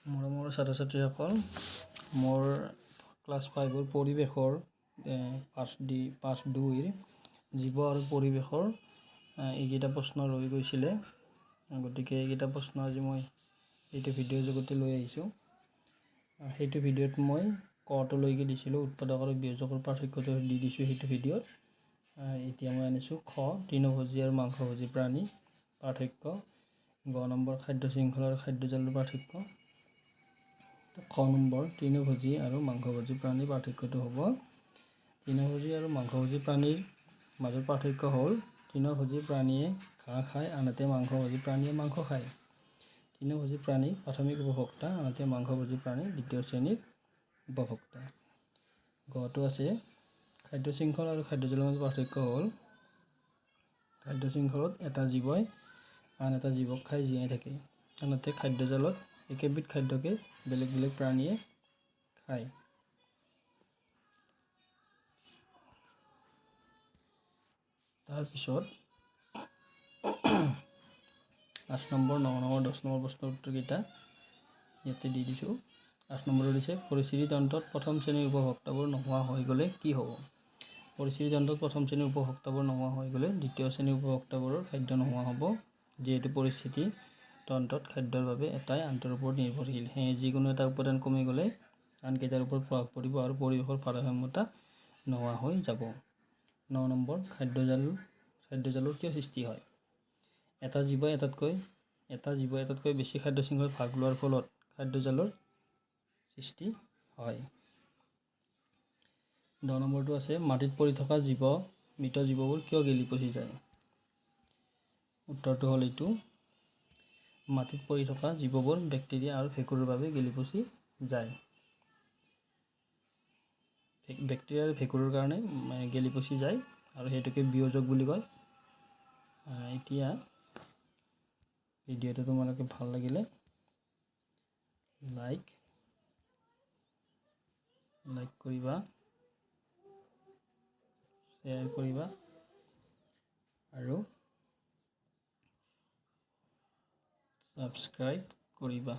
মোৰ ছাত্ৰ ছাত্ৰীসকল, মোৰ ক্লাছ 5ৰ পৰিৱেশৰ পাঠ 2ৰ জীৱ আৰু পৰিৱেশৰ এইকেইটা প্ৰশ্ন ৰৈ গৈছিলে। গতিকে এইকেইটা প্ৰশ্ন আজি মই এইটো ভিডিঅ'ৰ জৰিয়তে লৈ আহিছোঁ। সেইটো ভিডিঅ'ত মই কটো লৈকে দিছিলোঁ, উৎপাদক আৰু ব্যঞ্জকৰ পাৰ্থক্যটো দি দিছোঁ সেইটো ভিডিঅ'ত। এতিয়া মই আনিছোঁ খ, তৃণভোজী আৰু মাংসভোজী প্ৰাণী পাৰ্থক্য। গ নম্বৰ, খাদ্য শৃংখলা আৰু খাদ্যজালৰ পাৰ্থক্য। খ নম্বৰ, তৃণভোজী আৰু মাংসভোজী প্ৰাণীৰ পাৰ্থক্যটো হ'ব, তৃণভোজী আৰু মাংসভোজী প্ৰাণীৰ মাজৰ পাৰ্থক্য হ'ল তৃণভোজী প্ৰাণীয়ে ঘাঁহ খায়, আনহাতে মাংসভোজী প্ৰাণীয়ে মাংস খায়। তৃণভোজী প্ৰাণী প্ৰাথমিক উপভোক্তা, আনহাতে মাংসভোজী প্ৰাণী দ্বিতীয় শ্ৰেণীৰ উপভোক্তা। গটো আছে, খাদ্য শৃংখল আৰু খাদ্যজালৰ মাজৰ পাৰ্থক্য হ'ল খাদ্য শৃংখলত এটা জীৱই আন এটা জীৱক খাই জীয়াই থাকে, আনহাতে খাদ্যজালত একেবিধ খাদ্যকে বেলেগ বেলেগ প্ৰাণীয়ে খায়। তাৰপিছত 8 নম্বৰ, 9 নম্বৰ, 10 নম্বৰ প্ৰশ্নৰ উত্তৰকেইটা ইয়াতে দি দিছোঁ। 8 নম্বৰত দিছে, পৰিস্থিতি তন্ত্ৰত প্ৰথম শ্ৰেণীৰ উপভোক্তাবোৰ নোহোৱা হৈ গ'লে কি হ'ব? পৰিস্থিতি তন্ত্ৰত প্ৰথম শ্ৰেণীৰ উপভোক্তাবোৰ নোহোৱা হৈ গ'লে দ্বিতীয় শ্ৰেণীৰ উপভোক্তাবোৰৰ খাদ্য নোহোৱা হ'ব, যিহেতু পৰিস্থিতি তন্ত্ৰত খাদ্যৰ বাবে এটাই আনটোৰ ওপৰত নিৰ্ভৰশীল। সেয়ে যিকোনো এটা উপাদান কমি গ'লে আনকেইটাৰ ওপৰত প্ৰভাৱ পৰিব আৰু পৰিৱেশৰ ভাৰসাম্যতা নোহোৱা হৈ যাব। 9 নম্বৰ, খাদ্যজালৰ কিয় সৃষ্টি হয়? এটা জীৱই এটাতকৈ বেছি খাদ্য শৃংখলত ভাগ লোৱাৰ ফলত খাদ্যজালৰ সৃষ্টি হয়। 10 নম্বৰটো আছে, মাটিত পৰি থকা মৃত জীৱবোৰ কিয় গেলি পচি যায়? উত্তৰটো হ'ল এইটো, মাটিত পৰি থকা জীৱবোৰ বেক্টেৰিয়া আৰু ভেঁকুৰৰ বাবে গেলি পচি যায়। বেক্টেৰিয়া আৰু ভেঁকুৰৰ কাৰণে গেলি পচি যায় আৰু সেইটোকে বিয়োজক বুলি কয়। এতিয়া ভিডিঅ'টো তোমালোকে ভাল লাগিলে লাইক কৰিবা, শ্বেয়াৰ কৰিবা আৰু ছাবস্ক্ৰাইব কৰিবা।